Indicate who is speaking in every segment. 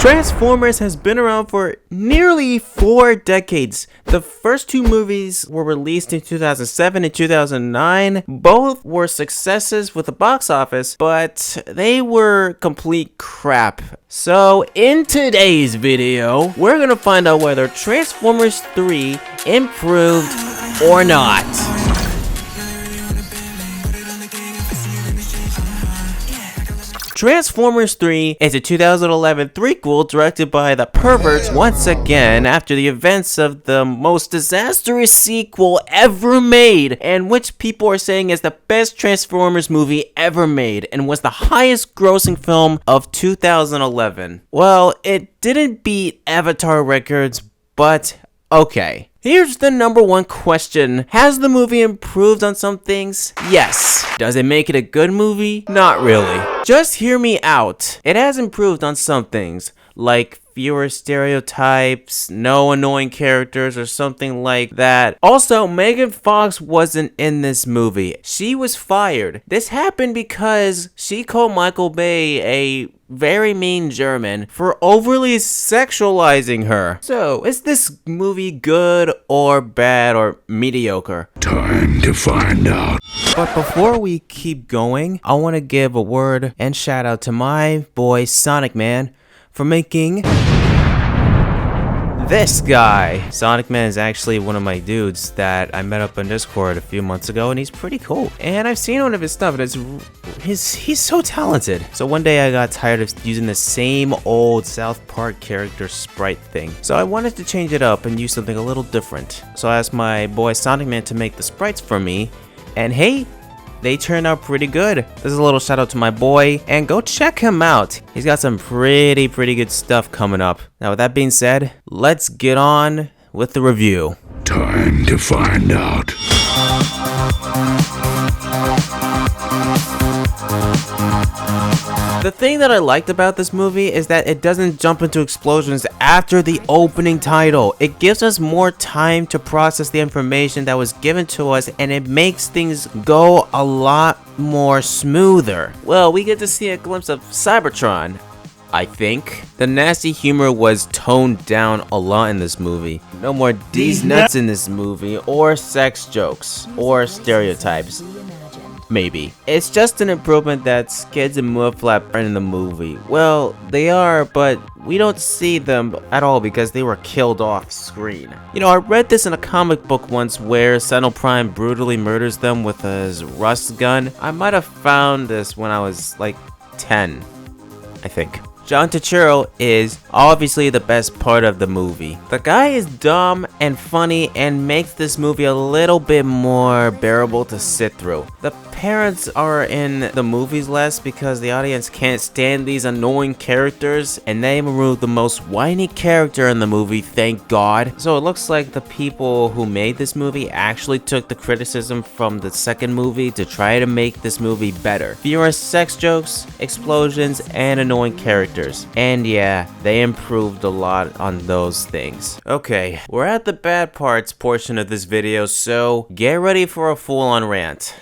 Speaker 1: Transformers has been around for nearly 4 decades. The first two movies were released in 2007 and 2009. Both were successes with the box office, but they were complete crap. So in today's video, we're gonna find out whether Transformers 3 improved or not. Transformers 3 is a 2011 threequel directed by the perverts once again after the events of the most disastrous sequel ever made, and which people are saying is the best Transformers movie ever made and was the highest grossing film of 2011. Well, it didn't beat Avatar records, but okay. Here's the number one question. Has the movie improved on some things? Yes. Does it make it a good movie? Not really. Just hear me out. It has improved on some things, like fewer stereotypes, no annoying characters, or something like that. Also, Megan Fox wasn't in this movie. She was fired. This happened because she called Michael Bay a very mean German for overly sexualizing her. So, is this movie good or bad or mediocre?
Speaker 2: Time to find out.
Speaker 1: But before we keep going, I want to give a word and shout out to my boy Sonic Man for making this guy. Sonic Man is actually one of my dudes that I met up on Discord a few months ago, and he's pretty cool. And I've seen one of his stuff, and he's so talented. So one day I got tired of using the same old South Park character sprite thing. So I wanted to change it up and use something a little different. So I asked my boy Sonic Man to make the sprites for me, and hey, they turned out pretty good. This is a little shout out to my boy, and go check him out. He's got some pretty good stuff coming up. Now with that being said, let's get on with the review.
Speaker 2: Time to find out.
Speaker 1: The thing that I liked about this movie is that it doesn't jump into explosions after the opening title. It gives us more time to process the information that was given to us, and it makes things go a lot more smoother. Well, we get to see a glimpse of Cybertron, I think. The nasty humor was toned down a lot in this movie. No more D's nuts in this movie, or sex jokes, or stereotypes. Maybe. It's just an improvement that Skids and Mudflap aren't in the movie. Well, they are, but we don't see them at all because they were killed off screen. You know, I read this in a comic book once where Sentinel Prime brutally murders them with his rust gun. I might have found this when I was like 10, I think. John Turturro is obviously the best part of the movie. The guy is dumb and funny and makes this movie a little bit more bearable to sit through. The parents are in the movies less because the audience can't stand these annoying characters, and they removed the most whiny character in the movie, thank God. So it looks like the people who made this movie actually took the criticism from the second movie to try to make this movie better. Fewer sex jokes, explosions, and annoying characters. And yeah, they improved a lot on those things. Okay, we're at the bad parts portion of this video, so get ready for a full-on rant.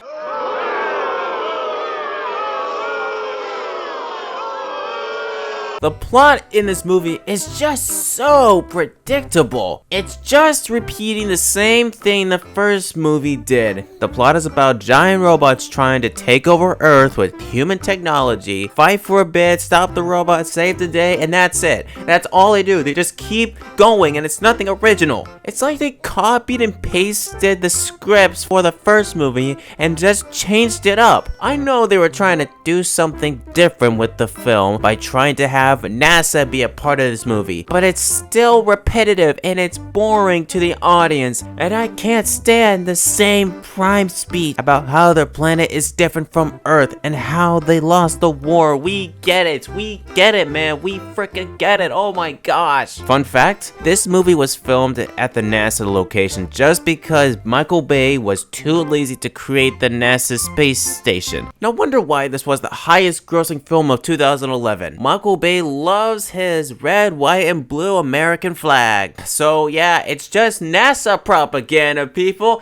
Speaker 1: The plot in this movie is just so predictable. It's just repeating the same thing the first movie did. The plot is about giant robots trying to take over Earth with human technology, fight for a bit, stop the robots, save the day, and that's it. That's all they do. They just keep going, and it's nothing original. It's like they copied and pasted the scripts for the first movie and just changed it up. I know they were trying to do something different with the film by trying to have NASA be a part of this movie, but it's still repetitive and it's boring to the audience, and I can't stand the same Prime speech about how their planet is different from Earth and how they lost the war. We get it, man, we freaking get it. Oh my gosh. Fun fact, this movie was filmed at the NASA location just because Michael Bay was too lazy to create the NASA space station. No wonder why this was the highest grossing film of 2011. Michael Bay loves his red, white, and blue American flag. So yeah, it's just NASA propaganda, people.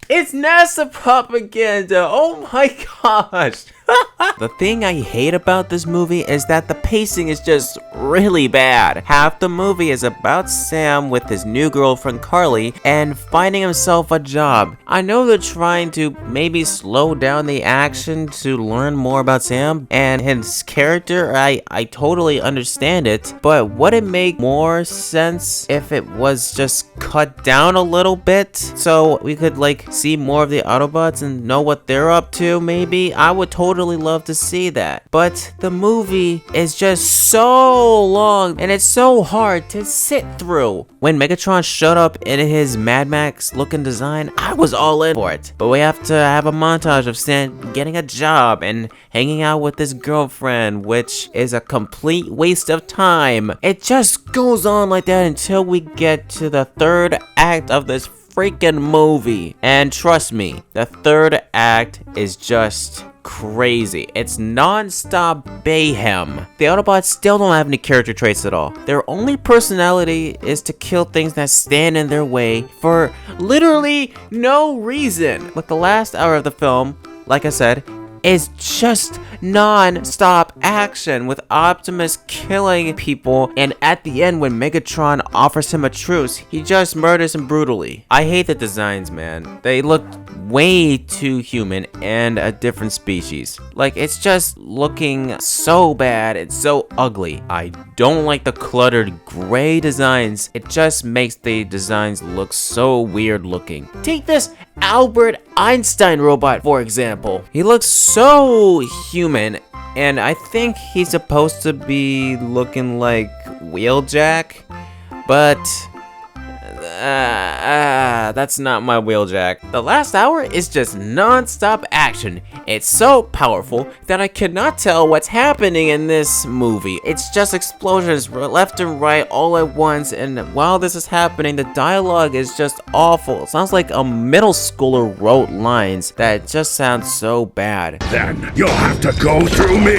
Speaker 1: It's NASA propaganda. Oh my gosh. The thing I hate about this movie is that the pacing is just really bad. Half the movie is about Sam with his new girlfriend Carly and finding himself a job. I know they're trying to maybe slow down the action to learn more about Sam and his character. I totally understand it, but would it make more sense if it was just cut down a little bit so we could like see more of the Autobots and know what they're up to? Maybe I would totally love to see that, but the movie is just so long and it's so hard to sit through. When Megatron showed up in his Mad Max looking design, I was all in for it, but we have to have a montage of Sam getting a job and hanging out with his girlfriend, which is a complete waste of time. It just goes on like that until we get to the third act of this freaking movie, and trust me, the third act is just crazy. It's non-stop mayhem. The Autobots still don't have any character traits at all. Their only personality is to kill things that stand in their way for literally no reason. Like the last hour of the film, like I said, is just non-stop action with Optimus killing people, and at the end when Megatron offers him a truce, he just murders him brutally. I hate the designs, man. They look way too human and a different species. Like, it's just looking so bad and so ugly. I don't like the cluttered gray designs. It just makes the designs look so weird looking. Take this Albert Einstein robot, for example. He looks so human, and I think he's supposed to be looking like Wheeljack, but that's not my Wheeljack. The last hour is just non-stop action. It's so powerful that I cannot tell what's happening in this movie. It's just explosions left and right all at once, and while this is happening, the dialogue is just awful. It sounds like a middle schooler wrote lines that just sound so bad.
Speaker 2: Then you'll have to go through me.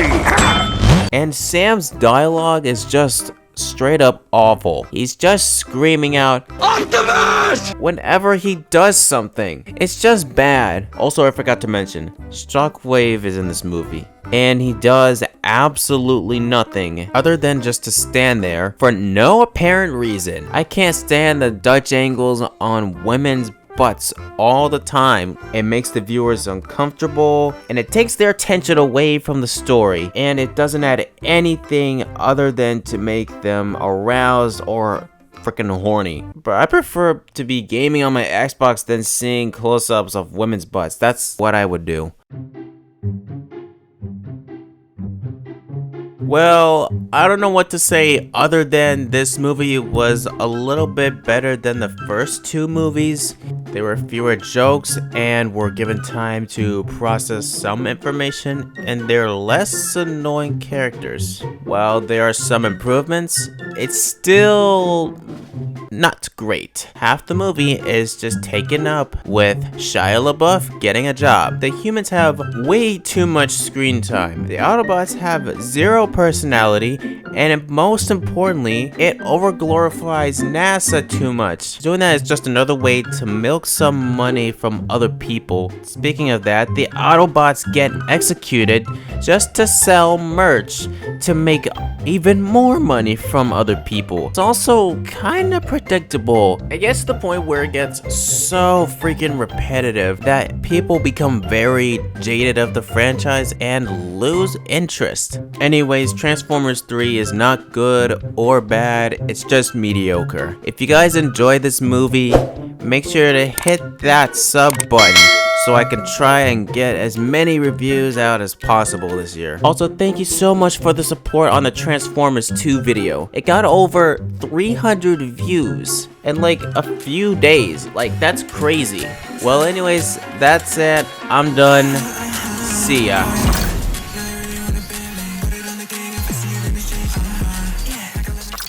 Speaker 1: And Sam's dialogue is just straight up awful. He's just screaming out Optimus whenever he does something. It's just bad. Also, I forgot to mention, Shockwave is in this movie, and he does absolutely nothing other than just to stand there for no apparent reason. I can't stand the Dutch angles on women's butts all the time. It makes the viewers uncomfortable, and it takes their attention away from the story, and it doesn't add anything other than to make them aroused or freaking horny. But I prefer to be gaming on my Xbox than seeing close-ups of women's butts. That's what I would do. Well, I don't know what to say other than this movie was a little bit better than the first two movies. There were fewer jokes and were given time to process some information, and there are less annoying characters. While there are some improvements, it's still not great. Half the movie is just taken up with Shia LaBeouf getting a job. The humans have way too much screen time. The Autobots have zero personality, and most importantly, it overglorifies NASA too much. Doing that is just another way to milk some money from other people. Speaking of that, the Autobots get executed just to sell merch to make even more money from other people. It's also kind of predictable. It gets to the point where it gets so freaking repetitive that people become very jaded of the franchise and lose interest. Anyways, Transformers 3 is not good or bad, it's just mediocre. If you guys enjoyed this movie, make sure to hit that sub button so I can try and get as many reviews out as possible this year. Also, thank you so much for the support on the Transformers 2 video. It got over 300 views in like a few days. Like, that's crazy. Well, anyways, that's it. I'm done. See ya.